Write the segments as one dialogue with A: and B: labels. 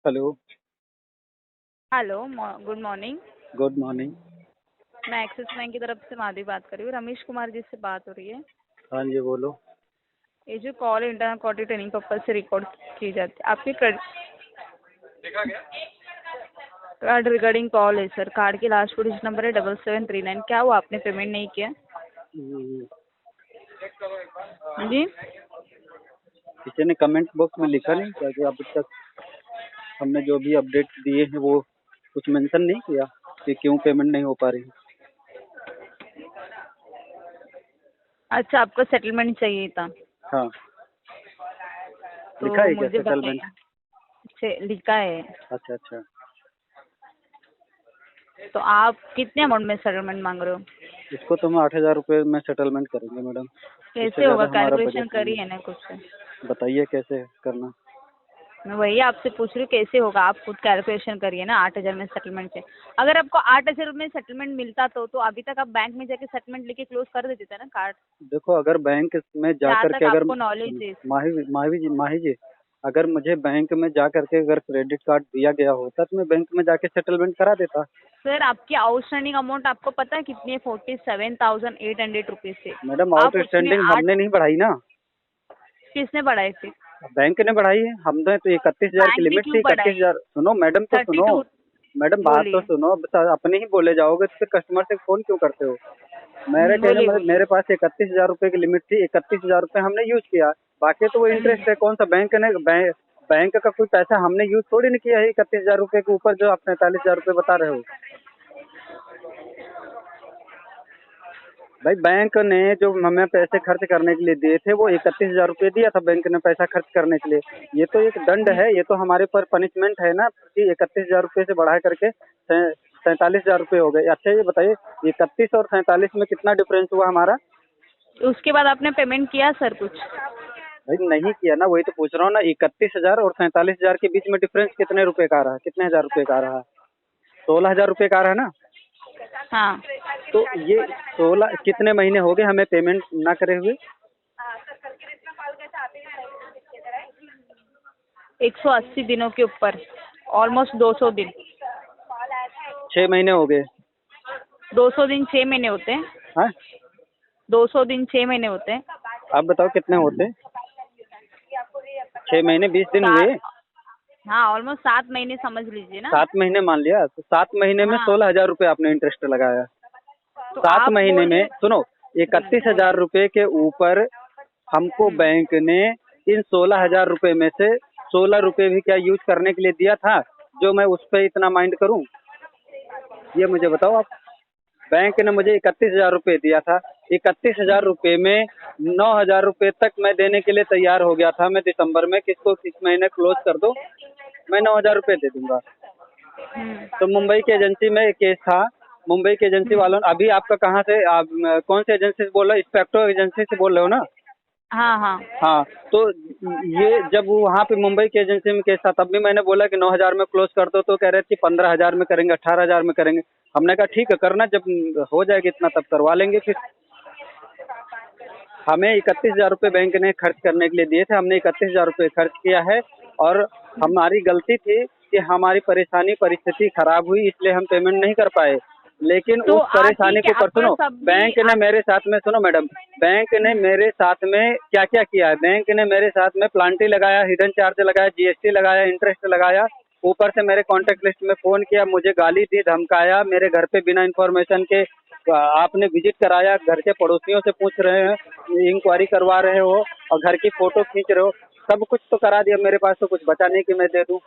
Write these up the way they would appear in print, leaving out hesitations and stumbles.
A: Hello.
B: Hello, good morning.
A: Good morning.
B: मैं axis bank की तरफ से माधवी बात कर रही हूँ। रमेश कुमार जी से बात हो रही है।
A: हाँ जी, बोलो।
B: ये जो call internal quality training purpose से रिकॉर्ड की जाती है, आपकी कार्ड रिगार्डिंग कॉल है सर। कार्ड की लास्ट 4 डिजिट नंबर है 7739। क्या वो आपने पेमेंट नहीं किया?
A: हम्म,
B: जी,
A: किसी ने कमेंट बॉक्स में लिखा नहीं क्या कि अब तक हमने जो भी अपडेट दिए हैं वो कुछ मेंशन नहीं किया कि क्यों पेमेंट नहीं हो पा रही?
B: अच्छा, आपको सेटलमेंट चाहिए था
A: हाँ, लिखा
B: तो
A: है क्या
B: मुझे
A: सेटलमेंट?
B: बताइए। लिखा है।
A: अच्छा अच्छा।
B: तो आप कितने अमाउंट में सेटलमेंट मांग रहे हो?
A: इसको तो हम 8,000 रुपये में सेटलमेंट करेंगे मैडम। इससे
B: कैसे होगा?
A: ज़्यादा हमारा
B: कैलकुलेशन
A: बजट नहीं
B: करी
A: है।
B: है ना कुछ?
A: बताइए कैसे करना।
B: मैं वही आपसे पूछ रही हूँ कैसे होगा। आप खुद कैलकुलेशन करिए ना। 8,000 में सेटलमेंट है। अगर आपको 8,000 में सेटलमेंट मिलता तो अभी तक आप बैंक में जाके सेटलमेंट लेके क्लोज कर देते थे ना कार्ड।
A: देखो, अगर बैंक में जा
B: जहाँ
A: कर
B: तक
A: के अगर
B: आपको नॉलेज है।
A: माही जी, अगर मुझे बैंक में जा करके अगर क्रेडिट कार्ड दिया गया होता तो मैं बैंक में जाके सेटलमेंट करा देता।
B: सर, आपकी आउटस्टैंडिंग अमाउंट आपको पता है कितनी है? 47,800 रुपीज है।
A: मैडम,
B: आप उसमें
A: आउटस्टैंडिंग
B: आठ
A: हमने नहीं बढ़ाई ना,
B: किसने बढ़ाए थे?
A: बैंक ने बढ़ाई है। हमने तो 31,000 की
B: बैंक ने
A: लिमिट थी।
B: क्यों बढ़ाई?
A: 31,000। सुनो मैडम, तो
B: थर्टी
A: सुनो।
B: टू
A: मैडम, बात तो
B: बोलिए।
A: सुनो। अब अपने ही बोले जाओगे तो फिर कस्टमर से फोन क्यों करते हो? मेरे कहने
B: बोलिए
A: मतलब
B: बोलिए।
A: मेरे पास 31,000 रुपये की लिमिट थी। 31,000 रुपये हमने यूज किया। बाकी तो वो इंटरेस्ट है। कौन सा बैंक का कोई पैसा हमने यूज थोड़ी नहीं किया है 31,000 रुपये के ऊपर जो आप 45,000 रुपये बता रहे हो। भाई, बैंक ने जो हमें पैसे खर्च करने के लिए दिए थे वो 31,000 रुपये दिया था बैंक ने पैसा खर्च करने के लिए। ये तो एक दंड है, ये तो हमारे पर पनिशमेंट है ना कि 31,000 रुपये से बढ़ा करके 47,000 रुपये हो गए। अच्छा, ये बताइए 31 और 47 में कितना डिफरेंस हुआ हमारा?
B: उसके बाद आपने पेमेंट किया सर कुछ?
A: भाई नहीं किया ना, वही तो पूछ रहा हूँ ना। 31,000 और 47,000 के बीच में डिफरेंस कितने रुपए का आ रहा है? कितने हजार रुपये का आ रहा है? 16,000 रुपये का आ रहा है ना।
B: हाँ,
A: तो ये 16 कितने महीने हो गए हमें पेमेंट ना करे हुए?
B: 180 दिनों के ऊपर। ऑलमोस्ट 200 दिन।
A: 6 महीने हो गए।
B: 200 दिन 6 महीने होते हैं।
A: हाँ,
B: 200 दिन 6 महीने होते हैं।
A: आप बताओ कितने होते? 6 महीने 20 दिन हुए।
B: सात। हाँ, ऑलमोस्ट 7 महीने समझ लीजिए ना।
A: 7 महीने मान लिया तो 7 महीने में
B: हाँ,
A: 16,000 रुपये आपने इंटरेस्ट लगाया।
B: तो
A: 7 महीने
B: बोल रहे
A: में
B: हो।
A: सुनो,
B: जी,
A: 31,000 रुपये के ऊपर हमको बैंक ने इन 16,000 रुपये में से 16 रुपये भी क्या यूज करने के लिए दिया था जो मैं उस पर इतना माइंड करूं? ये मुझे बताओ आप। बैंक ने मुझे 31,000 रुपये दिया था। 31,000 रुपये में 9,000 रुपये तक मैं देने के लिए तैयार हो गया था। मैं दिसंबर में किसको इस महीने क्लोज कर दो, मैं 9,000 रुपये दे दूंगा। तो मुंबई की एजेंसी में एक केस था। मुंबई की एजेंसी वालों ने अभी आपका कहाँ से आप कौन सी एजेंसी से बोल रहे हो? स्पेक्ट्रो एजेंसी से बोल रहे हो ना?
B: हाँ हाँ।
A: हाँ। तो ये जब वहाँ पे मुंबई की एजेंसी में केस था तब भी मैंने बोला कि 9,000 में क्लोज कर दो, तो कह रहे थे 15,000 में करेंगे, 18,000 में करेंगे। हमने कहा ठीक है, करना, जब हो जाएगी इतना तब करवा लेंगे। फिर हमें 31,000 रुपये बैंक ने खर्च करने के लिए दिए थे। हमने 31,000 रुपये खर्च किया है और हमारी गलती थी कि हमारी परेशानी परिस्थिति खराब हुई इसलिए हम पेमेंट नहीं कर पाए। लेकिन
B: तो
A: उस परेशानी
B: ठीक है,
A: को पर
B: आपका
A: सुनो,
B: सब भी
A: बैंक ने मेरे साथ में, सुनो मैडम, बैंक ने मेरे साथ में क्या क्या किया है। बैंक ने मेरे साथ में प्लांटी लगाया, हिडन चार्ज लगाया, जीएसटी लगाया, इंटरेस्ट लगाया। ऊपर से मेरे कॉन्टेक्ट लिस्ट में फोन किया, मुझे गाली दी, धमकाया, मेरे घर पे बिना इन्फॉर्मेशन के आपने विजिट कराया, घर के पड़ोसियों से पूछ रहे हैं, इंक्वायरी करवा रहे हो और घर की फोटो खींच रहे हो। सब कुछ तो करा दिया, मेरे पास तो कुछ बचा नहीं कि मैं दे दूं।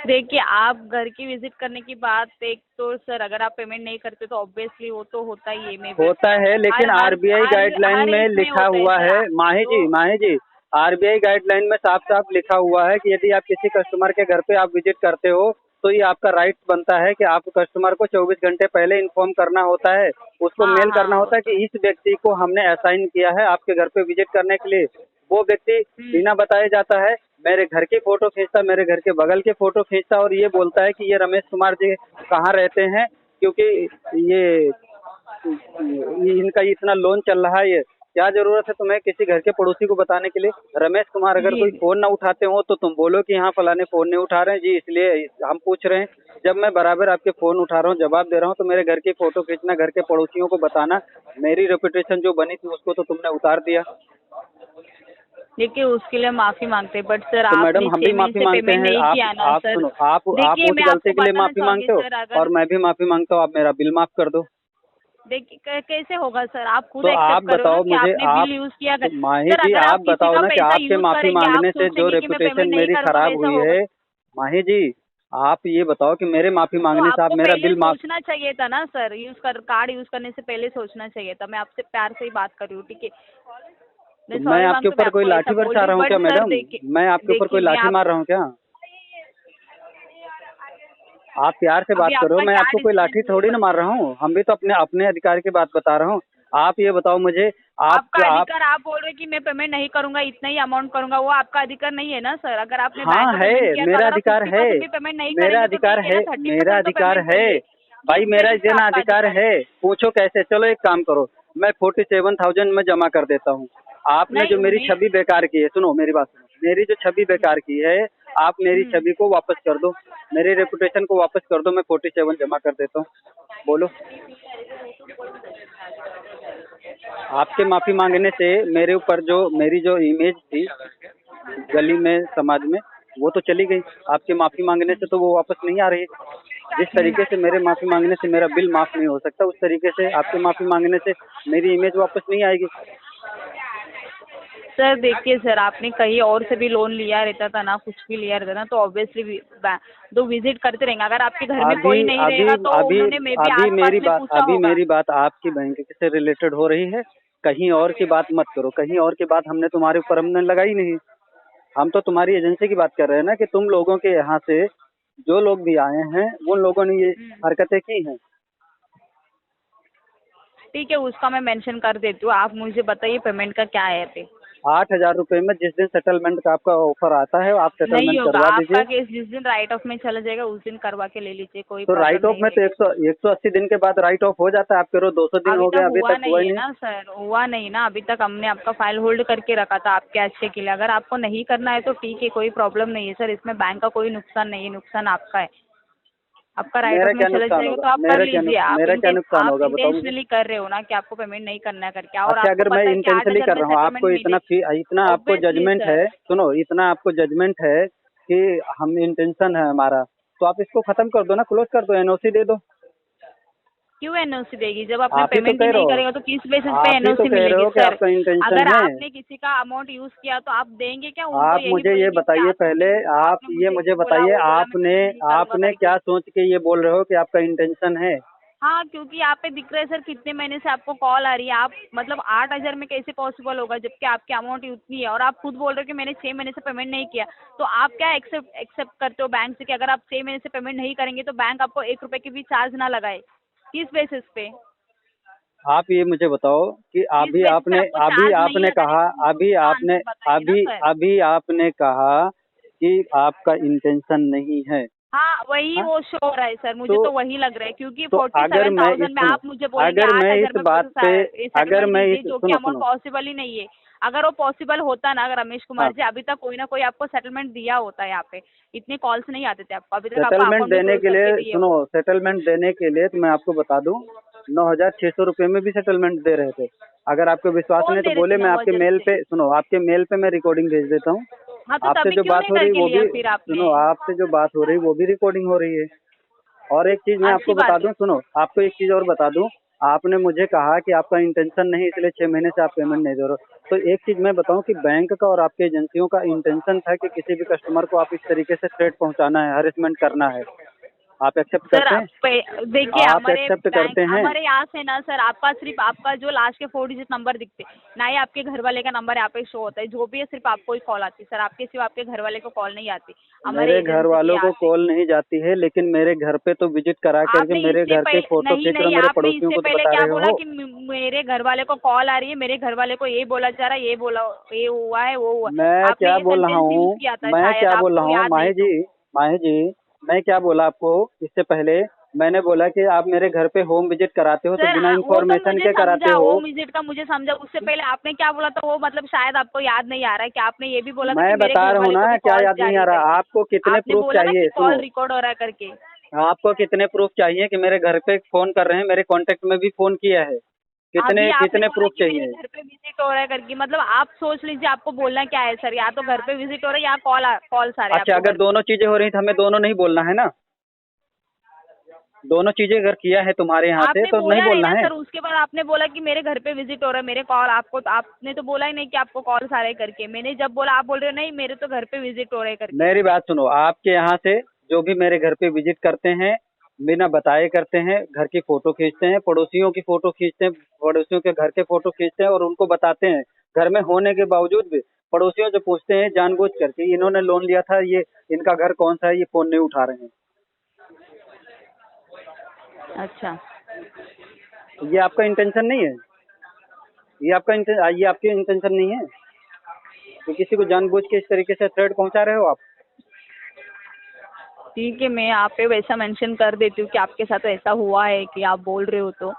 B: देखिए, आप घर की विजिट करने की बात एक तो सर, अगर आप पेमेंट नहीं करते तो ऑब्वियसली वो तो होता ही है। मे बी
A: होता है, लेकिन
B: हर हर
A: आरबीआई
B: हर
A: गाइडलाइन
B: हर
A: में
B: एक में
A: लिखा
B: होता है
A: हुआ
B: सर।
A: है।
B: आप
A: माही जी, आरबीआई गाइडलाइन में साफ साफ लिखा हुआ है कि यदि आप किसी कस्टमर के घर पे आप विजिट करते हो तो ये आपका राइट बनता है कि आप कस्टमर को 24 घंटे पहले इन्फॉर्म करना होता है, उसको
B: हाँ
A: मेल करना
B: हाँ, वो
A: होता है
B: तो।
A: कि इस व्यक्ति को हमने असाइन किया है आपके घर पे विजिट करने के लिए। वो व्यक्ति बिना बताए जाता है, मेरे घर की फोटो खींचता, मेरे घर के बगल की फोटो खींचता और ये बोलता है कि ये रमेश कुमार जी कहाँ रहते हैं, क्योंकि ये इनका इतना लोन चल रहा है। ये क्या जरूरत है तुम्हें किसी घर के पड़ोसी को बताने के लिए? रमेश कुमार अगर
B: जी
A: कोई
B: जी
A: फोन ना उठाते हो तो तुम बोलो कि हाँ फलाने फोन नहीं उठा रहे हैं जी, इसलिए हम पूछ रहे हैं। जब मैं बराबर आपके फोन उठा रहा हूँ, जवाब दे रहा हूँ, तो मेरे घर की फोटो खींचना, घर के पड़ोसियों को बताना। मेरी रेपुटेशन जो बनी थी उसको तो तुमने उतार दिया।
B: देखिए उसके लिए माफी मांगते हैं, बट सर
A: तो मैडम
B: आपने
A: हम भी
B: 6 महीने
A: माफी
B: से
A: मांगते
B: पेमेंट
A: हैं।
B: नहीं किया ना
A: आप
B: सर।
A: सुनो, आप
B: देखिए
A: उस
B: मैं
A: गलती
B: आपको
A: के लिए
B: बताना
A: माफी
B: चाहूंगी
A: मांगते हो
B: सर,
A: और
B: अगर
A: मैं भी माफी मांगता हूँ, आप मेरा बिल माफ कर दो।
B: देखिए कैसे होगा सर, आप खुद
A: तो आप
B: एक्सेप्ट करो ना
A: बताओ
B: कि
A: मुझे,
B: आपने
A: आप
B: बिल यूज किया
A: तो
B: कर।
A: माही
B: सर
A: जी
B: अगर आप
A: आप
B: किसी
A: बताओ
B: का
A: ना कि
B: पैसा
A: आपसे
B: यूज
A: माफी
B: करेंगे, आप
A: मांगने से जो
B: सोचेंगे कि मैं पेमेंट
A: रेपुटेशन
B: नहीं
A: मेरी
B: करूंगा,
A: खराब
B: वैसा
A: हुई
B: होगा?
A: है। माही जी आप ये बताओ कि मेरे माफी
B: तो
A: मांगने से आप
B: आपको
A: मेरा
B: पहले
A: बिल माफ।
B: सोचना चाहिए था ना सर, कार्ड यूज करने से पहले सोचना चाहिए था। मैं आपसे प्यार से ही बात कर रही हूँ, ठीक है? मैं
A: तो मैं
B: सॉरी
A: आपके
B: मांगती हूँ, मैं
A: ऊपर कोई
B: आपको ऐसा
A: लाठी
B: बोल
A: बरसा
B: रही हूँ,
A: रहा हूँ
B: बट
A: क्या
B: सर
A: मैडम?
B: देखिए,
A: मैं आपके ऊपर
B: देखिए
A: कोई
B: मैं
A: लाठी
B: आप
A: मार रहा हूँ क्या? आप प्यार से
B: अभी
A: बात करो,
B: आपका
A: मैं
B: क्या
A: आपको कोई
B: डिसीजन
A: लाठी
B: है वो
A: थोड़ी ना मार रहा
B: बताइए।
A: हूँ। हम भी तो अपने अपने अधिकार की बात बता रहा हूँ। आप ये बताओ मुझे,
B: आपका
A: आप
B: अधिकार, आप बोल रहे हैं कि मैं पेमेंट नहीं करूंगा, इतना ही अमाउंट करूंगा, वो आपका अधिकार नहीं है ना सर। अगर आपने बैंक
A: हाँ
B: का
A: है,
B: पेमेंट किया तो
A: मेरा
B: अगर आप
A: अधिकार है,
B: 50% भी पेमेंट नहीं
A: मेरा
B: करेंगे तो
A: अधिकार
B: ठीक है
A: है,
B: ना,
A: मेरा
B: 30% तो
A: अधिकार
B: पेमेंट
A: है
B: करिए।
A: भाई,
B: किस
A: मेरा
B: बेसिस पे
A: इतना
B: आपका
A: अधिकार
B: अधिकार है?
A: है। पूछो कैसे? चलो एक काम करो, मैं 47,000 में जमा कर देता हूँ। आपने
B: नहीं
A: जो मेरी
B: उन्हीं।
A: छवि बेकार की है, सुनो मेरी बात सुनो, मेरी जो छवि बेकार की है, आप मेरी
B: हम्म।
A: छवि को वापस कर दो, मेरे रेपुटेशन को वापस कर दो, मैं 47 जमा कर देता हूँ। बोलो। आपके माफी मांगने से मेरे ऊपर जो मेरी जो इमेज थी गली में, समाज में, वो तो चली गई। आपके माफी मांगने से तो वो वापस नहीं आ रही है। जिस तरीके से मेरे माफी मांगने से मेरा बिल माफ नहीं हो सकता, उस तरीके से आपके माफी मांगने से मेरी इमेज वापस नहीं आएगी।
B: सर देखिए सर, आपने कहीं और से भी लोन लिया रहता था ना, कुछ भी लिया रहता ना, तो ऑब्वियसली तो विजिट करते रहेंगे। अगर आपके घर में
A: अभी
B: कोई नहीं
A: अभी
B: रहेगा तो
A: अभी
B: उन्होंने मे बी
A: अभी
B: आस पास
A: मेरी
B: में
A: बात
B: पूछा
A: अभी
B: होगा।
A: मेरी बात आपकी बैंक से रिलेटेड हो रही है। कहीं और की बात मत करो, कहीं और की बात हमने तुम्हारे ऊपर हमने लगाई नहीं। हम तो तुम्हारी एजेंसी की बात कर रहे हैं ना, कि तुम लोगों के यहाँ से जो लोग भी आए हैं उन लोगों ने ये हरकतें की हैं।
B: ठीक है, उसका मैं मेंशन कर देती हूँ। आप मुझे बताइए पेमेंट का क्या है पे।
A: 8,000 रुपये में जिस दिन सेटलमेंट का आपका ऑफर आता है आप
B: नहीं
A: सेटलमेंट
B: होगा,
A: करवा
B: आपका
A: दीजिए।
B: केस जिस दिन राइट ऑफ में चला जाएगा उस दिन करवा के ले लीजिए, कोई
A: तो
B: प्रॉब्लम
A: राइट ऑफ
B: नहीं
A: में तो
B: रहेगी।
A: 180 दिन के बाद राइट ऑफ हो जाता है। आपके रोज 200 दिन
B: अभी
A: हो
B: तक
A: गए, अभी
B: हुआ
A: तक हुआ
B: नहीं
A: ही
B: है
A: नहीं।
B: ना सर, हुआ नहीं ना अभी तक। हमने आपका फाइल होल्ड करके रखा था आपके अच्छे के लिए। अगर आपको नहीं करना है तो ठीक है, कोई प्रॉब्लम नहीं है सर, इसमें बैंक का कोई नुकसान नहीं है, नुकसान आपका है। आपका राइट
A: मेरा
B: ऑफ में
A: क्या
B: चला
A: नुकसान
B: जाएगा
A: होगा?
B: तो आप कर लीजिए।
A: मेरा क्या नुकसान
B: आप
A: होगा बताओ मुझे?
B: इंटेंशनली कर रहे हो ना कि आपको पेमेंट नहीं करना है करके, और
A: अच्छा
B: आपको
A: अगर मैं
B: पता है कि
A: इंटेंशनली
B: 8,000
A: कर
B: में
A: रहा हूँ,
B: सेटलमेंट
A: आपको
B: मिले।
A: इतना आपको
B: ऑब्वियसली
A: जजमेंट
B: सर।
A: है, सुनो, इतना आपको जजमेंट है कि हम इंटेंशन है हमारा, तो आप इसको खत्म कर दो ना, क्लोज कर दो, एनओसी दे दो।
B: क्यों एनओसी देगी? जब आपने
A: आप ही तो
B: पेमेंट ही
A: कह रहे
B: नहीं
A: हो,
B: करेगा तो किस बेसिस पे
A: आप ही तो
B: एनओसी
A: कह रहे
B: मिलेगी
A: हो कि
B: सर?
A: आपका इंटेंशन
B: अगर
A: है।
B: आपने किसी का अमाउंट यूज किया तो आप देंगे क्या? उनको
A: आप
B: यही
A: मुझे ये
B: बोलेंगे कि
A: बताइए पहले, आप
B: आपने
A: ये
B: मुझे
A: मुझे
B: ये बोला,
A: बताइए,
B: वो बोला, मैं
A: आपने
B: पेमेंट नहीं करूंगा
A: आपने
B: करके।
A: क्या सोच के ये बोल रहे हो कि आपका इंटेंशन है?
B: हाँ, क्योंकि यहाँ पे दिख रहा है सर, कितने महीने से आपको कॉल आ रही है। आप मतलब 8,000 में कैसे पॉसिबल होगा जबकि आपकी अमाउंट उतनी है, और आप खुद बोल रहे हो कि मैंने 6 महीने से पेमेंट नहीं किया। तो आप क्या एक्सेप्ट करते हो बैंक से कि अगर आप 6 महीने से पेमेंट नहीं करेंगे तो बैंक आपको 1 रुपए की भी चार्ज ना लगाए? किस बेसिस पे?
A: आप ये मुझे बताओ कि
B: किस बेसिस पे आपको चार्ज नहीं लगाने का, मुझे उसका आंसर बताइए ना सर।
A: अभी आपने कहा कि आपका इंटेंशन नहीं है।
B: हाँ, वही
A: हाँ,
B: वो शो हो रहा है सर, मुझे
A: तो
B: तो वही लग रहा है, क्योंकि
A: तो अगर मैं इस
B: 47,000 में
A: सुनो,
B: आप मुझे बोलेंगे
A: अगर मैं
B: 8,000
A: इस
B: में
A: बात पे, अगर
B: सेटलमेंट
A: मैं इस
B: दीजिए, जो कि
A: सुनो
B: अमाउंट
A: सुनो,
B: पॉसिबल ही नहीं है। अगर वो पॉसिबल होता ना, अगर रमेश
A: हाँ,
B: कुमार जी अभी तक कोई ना कोई आपको सेटलमेंट दिया होता, यहाँ पे इतने कॉल्स नहीं आते थे आपको, अभी तक आपका
A: सेटलमेंट
B: अकाउंट भी
A: देने
B: क्लोज
A: के
B: करके
A: लिए,
B: दिए
A: सुनो,
B: होते।
A: सेटलमेंट देने के लिए तो मैं आपको बता दूं, 9,600 रुपये में भी सेटलमेंट दे रहे थे। अगर आपको विश्वास
B: कौन
A: नहीं तो
B: दे रहे थे
A: बोले, मैं आपके
B: 9,000
A: मेल
B: से?
A: पे, सुनो, आपके मेल पे मैं रिकॉर्डिंग भेज देता हूँ।
B: हाँ, तो
A: आपसे
B: तभी
A: जो
B: क्यों
A: बात
B: नहीं
A: हो रही
B: करके
A: वो
B: लिया
A: भी
B: फिर आपने?
A: सुनो, आपसे जो बात हो रही वो भी रिकॉर्डिंग हो रही है। और एक चीज मैं
B: अच्छी
A: आपको बता
B: बात है।
A: दूं, सुनो, आपको एक चीज और बता दूं, आपने मुझे कहा कि आपका इंटेंशन नहीं, इसलिए 6 महीने से आप पेमेंट नहीं दे रहे हो। तो एक चीज मैं बताऊं कि बैंक का और आपके एजेंसियों का इंटेंशन था कि किसी भी कस्टमर को आप इस तरीके से थ्रेट पहुंचाना है, हरेसमेंट करना है। आप एक्सेप्ट
B: सर
A: करते हैं?
B: देखिए,
A: आप
B: हमारे
A: एक्सेप्ट
B: बैंक
A: करते हैं?
B: हमारे यहाँ से ना सर, आपका सिर्फ आपका जो लास्ट के 4 डिजिट नंबर दिखते, ना ही आपके घर वाले का नंबर यहाँ पे शो होता है। जो भी है सिर्फ आपको ही कॉल आती है सर, आपके सिवा आपके घर वाले को कॉल नहीं आती हमारे
A: मेरे घर
B: एजेंसी की
A: वालों
B: यहाँ
A: को
B: से।
A: कॉल नहीं जाती है, लेकिन मेरे घर पे तो विजिट करा करके
B: आपने
A: मेरे
B: इससे
A: घर के
B: पहले
A: फोटो
B: नहीं
A: खींच रहे
B: नहीं,
A: हो, मेरे
B: आपने
A: पड़ोसियों
B: इससे
A: को तो
B: पहले
A: बता
B: क्या
A: रहे
B: बोला
A: हो।
B: कि मेरे घर वाले को कॉल आ रही है, मेरे घर वाले को ये बोला जा रहा है, ये बोला, ये हुआ है, वो हुआ।
A: मैं
B: आपने
A: क्या
B: ये
A: बोल रहा
B: सेंटेंस यूज
A: हूँ,
B: किया था,
A: मैं
B: शायद
A: क्या बोल रहा
B: आपको
A: हूँ
B: याद नहीं
A: माही जी,
B: तो।
A: माही जी, मैं क्या बोला आपको इससे पहले? मैंने बोला कि आप मेरे घर पे होम विजिट कराते हो तो
B: सर
A: बिना
B: वो तो
A: इन्फॉर्मेशन
B: मुझे
A: के कराते
B: समझा,
A: हो।
B: वो विजिट का मुझे समझा। उससे पहले आपने क्या बोला था वो मतलब शायद आपको याद नहीं आ रहा है कि आपने ये भी बोला था कि
A: मैं
B: मेरे
A: बता
B: घर
A: रहा हूँ
B: वाले को
A: ना,
B: भी
A: क्या
B: कॉल
A: याद
B: जा
A: नहीं
B: रही
A: आ
B: है
A: रहा?
B: करके।
A: आपको कितने
B: आपने
A: प्रूफ
B: बोला ना कि
A: चाहिए?
B: कॉल
A: सुनो,
B: रिकॉर्ड हो रहा है करके।
A: आपको कितने प्रूफ चाहिए कि मेरे घर पे फोन कर रहे हैं? मेरे कांटेक्ट में भी फोन किया है।
B: अभी
A: कितने
B: आपने
A: कितने
B: बोला
A: प्रूफ
B: कि मेरे
A: चाहिए?
B: घर पे विजिट हो रहा है करके, मतलब आप सोच लीजिए आपको बोलना क्या है सर, या तो घर पे विजिट हो रहा है या कॉल्स आ रहे हैं
A: अच्छा,
B: आपको
A: अगर
B: घर पे।
A: दोनों चीजें हो रही तो हमें दोनों नहीं बोलना है ना? दोनों चीजें अगर किया है तुम्हारे यहाँ से
B: आपने
A: तो नहीं
B: बोला नहीं
A: बोलना
B: ना
A: है?
B: सर, उसके बाद आपने बोला कि मेरे घर पे विजिट हो रहा है, मेरे कॉल आपको, तो आपने तो बोला ही नहीं कि आपको कॉल्स आ रहे हैं करके। मैंने जब बोला आप बोल रहे हो नहीं मेरे तो घर पे विजिट हो रहे हैं करके।
A: मेरी बात सुनो, आपके यहाँ से जो भी मेरे घर पे विजिट करते हैं, बिना बताए करते हैं, घर की फोटो खींचते हैं, पड़ोसियों की फोटो खींचते हैं, पड़ोसियों के घर के फोटो खींचते हैं और उनको बताते हैं। घर में होने के बावजूद भी पड़ोसियों से पूछते हैं जानबूझ करके, इन्होंने लोन लिया था, ये इनका घर कौन सा है, ये फोन नहीं उठा रहे हैं।
B: अच्छा।
A: ये आपका इंटेंशन नहीं है? ये आपकी इंटेंशन नहीं है कि किसी को जानबूझ के इस तरीके से थ्रेट पहुंचा रहे हो आप?
B: ठीक है, मैं यहाँ पे वैसा मेंशन कर देती हूँ कि आपके साथ ऐसा हुआ है कि आप बोल रहे हो तो।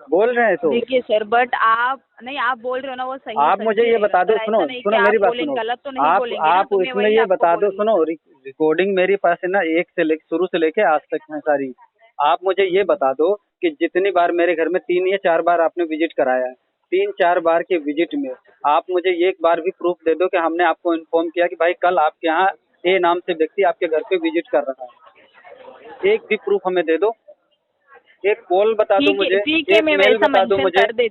A: बोल रहे हैं तो
B: देखिए सर, बट आप नहीं, आप बोल रहे हो ना वो सही
A: आप
B: सच
A: मुझे
B: ही
A: ये
B: रहेगा
A: बता दो।
B: सर,
A: सुनो
B: ऐसा नहीं कि
A: सुनो, मेरी
B: आप
A: बात
B: बोलेंगे,
A: सुनो।
B: गलत तो नहीं
A: आप
B: बोलेंगे ना,
A: आप
B: तो मैं
A: इसमें
B: वही
A: ये
B: आपको
A: बता
B: बोल
A: दो।
B: रही हूँ
A: सुनो,
B: सर।
A: रिकॉर्डिंग मेरे पास है ना, एक से शुरू से लेके आज तक है सारी। आप मुझे ये बता दो कि जितनी बार मेरे घर में 3 या 4 बार आपने विजिट कराया है, 3-4 बार के विजिट में आप मुझे एक बार भी प्रूफ दे दो कि हमने आपको इन्फॉर्म किया कि भाई कल आपके यहाँ ए नाम से व्यक्ति आपके घर पे विजिट कर रहा है। एक भी प्रूफ हमें दे दो। एक कॉल बता दो मुझे,
B: ठीक है,
A: एक
B: मैं
A: मेल
B: वैसा
A: बता दो
B: मेंशन
A: मुझे।
B: कर दे।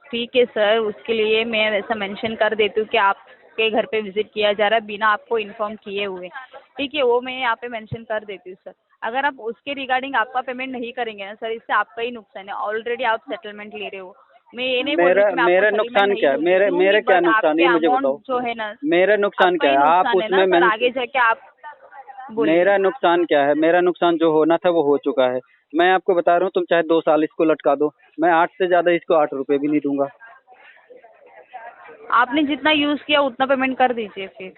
B: ठीक है सर, उसके लिए मैं वैसा मेंशन कर देती हूँ कि आपके घर पे विजिट किया जा रहा है बिना आपको इन्फॉर्म किए हुए। ठीक है, वो मैं यहाँ पे मेंशन कर देती हूँ सर। अगर आप उसके रिगार्डिंग आपका पेमेंट नहीं करेंगे ना सर, इससे आपका ही नुकसान है। ऑलरेडी आप सेटलमेंट ले रहे हो। मैं ये नहीं बोल रही
A: मेरा
B: कि मैं आपको
A: मेरा
B: सेटलमेंट
A: नुकसान
B: नहीं
A: क्या है?
B: दूंगी, दूंगी,
A: मेरे क्या
B: बट
A: नुकसान है,
B: आपके
A: ये मुझे
B: अमाउंट
A: बताओ।
B: जो है ना,
A: मेरा नुकसान
B: आपका
A: क्या
B: ही
A: है? आप
B: नुकसान है ना
A: उसमें
B: सर, आगे जाके आप बोलिए।
A: मेरा नुकसान क्या है? मेरा नुकसान जो होना था वो हो चुका है। मैं आपको बता रहा हूँ, तुम चाहे 2 साल इसको लटका दो, मैं 8 से ज्यादा इसको 8 रुपए भी नहीं दूंगा।
B: आपने जितना यूज किया उतना पेमेंट कर दीजिए फिर।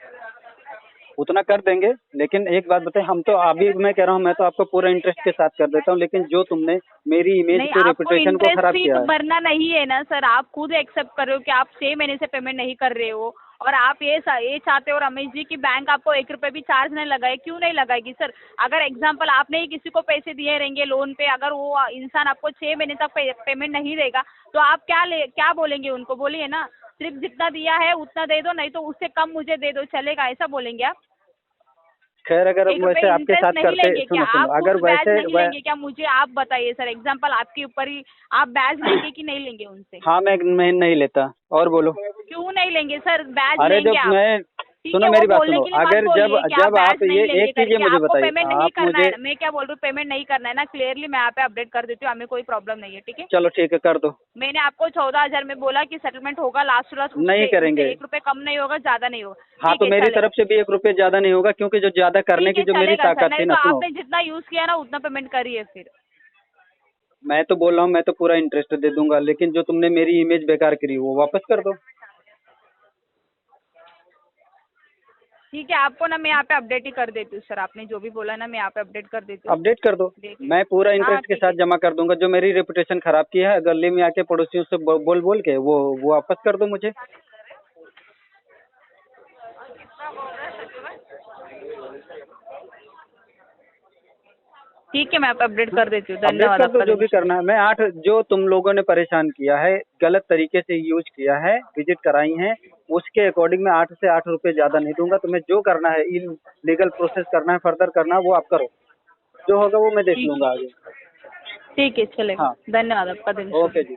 A: उतना कर देंगे, लेकिन एक बात बताएं, हम तो अभी मैं कह रहा हूँ, मैं तो आपको पूरा इंटरेस्ट के साथ कर देता हूँ, लेकिन जो तुमने मेरी इमेज
B: नहीं,
A: को,
B: आपको
A: रेपुटेशन को
B: इंटरेस्ट
A: खराब
B: फी
A: किया
B: तो
A: है।
B: भरना नहीं है ना सर, आप खुद एक्सेप्ट कर रहे हो कि आप 6 महीने से पेमेंट नहीं कर रहे हो, और आप ये चाहते हो रमेश जी कि बैंक आपको 1 रुपए भी चार्ज नहीं लगाए। क्यों नहीं लगाएगी सर? अगर एग्जाम्पल आपने ही किसी को पैसे दिए रहेंगे लोन पे, अगर वो इंसान आपको 6 महीने तक पेमेंट नहीं देगा, तो आप क्या बोलेंगे उनको? बोलिए ना, सिर्फ जितना दिया है उतना दे दो, नहीं तो उससे कम मुझे दे दो, चलेगा? ऐसा बोलेंगे आप?
A: खैर, अगर अब
B: 1 रुपए
A: वैसे आपके
B: इंटरेस्ट
A: साथ
B: नहीं
A: करते,
B: लेंगे क्या?
A: सुनो सुनो,
B: आप
A: अगर
B: खुद ब्याज
A: वैसे
B: नहीं लेंगे क्या? मुझे आप बताइए सर, एग्जाम्पल आपके ऊपर ही, आप ब्याज लेंगे कि नहीं लेंगे उनसे?
A: हाँ, मैं नहीं लेता। और बोलो।
B: क्यों नहीं लेंगे सर? ब्याज
A: अरे
B: लेंगे
A: जब
B: आप?
A: मैं
B: ठीक
A: सुनो,
B: है, वो
A: मेरी बात
B: बोलने
A: सुनो,
B: के लिए मत
A: अगर जब
B: बोलिए कि आप
A: जब
B: बैच
A: आप
B: नहीं
A: ये
B: लेंगे
A: एक चीज ये
B: करके।
A: मुझे
B: आपको
A: बताइए,
B: पेमेंट नहीं
A: आप
B: करना
A: मुझे।
B: है, मैं क्या बोल रही हूँ, पेमेंट नहीं करना है ना, क्लियरली मैं यहाँ पे अपडेट कर देती हूँ, हमें कोई प्रॉब्लम नहीं है। ठीक है,
A: चलो ठीक है, कर दो।
B: मैंने आपको 14,000 में बोला कि सेटलमेंट होगा लास्ट टू लास्ट,
A: नहीं
B: उससे
A: करेंगे।
B: 1 रुपए कम नहीं होगा, ज्यादा नहीं होगा।
A: हाँ,
B: ठीक
A: तो
B: है,
A: मेरी
B: चलेगा।
A: तरफ से भी 1 रुपये ज्यादा नहीं होगा, क्योंकि जो ज्यादा करने
B: ठीक
A: की
B: है,
A: जो मेरी
B: चलेगा सर,
A: ताकत थी
B: नहीं
A: ना,
B: तो
A: सुनो।
B: आपने जितना यूज किया ना उतना पेमेंट करिए फिर।
A: मैं तो बोल रहा हूँ, मैं तो पूरा इंटरेस्ट दे दूंगा, लेकिन जो तुमने मेरी इमेज बेकार करी वो वापस कर दो।
B: ठीक है, आपको ना मैं यहाँ पे अपडेट ही कर देती हूँ सर, आपने जो भी बोला ना मैं यहाँ पे अपडेट कर देती हूँ।
A: अपडेट कर दो।
B: देख
A: मैं
B: लीजिए।
A: पूरा
B: हाँ
A: इंटरेस्ट के
B: ठीक है।
A: साथ जमा कर दूंगा। जो मेरी रेपुटेशन खराब की है गली में आके पड़ोसियों से बोल बोल के, वो वापस कर दो मुझे।
B: ठीक है, मैं आप अपडेट कर देती हूँ।
A: अपडेट
B: धन्यवाद
A: कर दो,
B: आपका
A: जो
B: दिन
A: भी
B: शुभ
A: करना है। मैं 8, जो तुम लोगों ने परेशान किया है, गलत तरीके से यूज किया है, विजिट कराई है, उसके अकॉर्डिंग मैं 8 से 8 रुपए ज्यादा नहीं दूंगा। तुम्हें जो करना है, इन लीगल प्रोसेस करना है, फर्दर करना है, वो आप करो। जो होगा वो मैं देख
B: ठीक
A: लूंगा आगे।
B: ठीक है, चलेगा।
A: हाँ,
B: धन्यवाद आपका दिन शुभ।
A: ओके जी।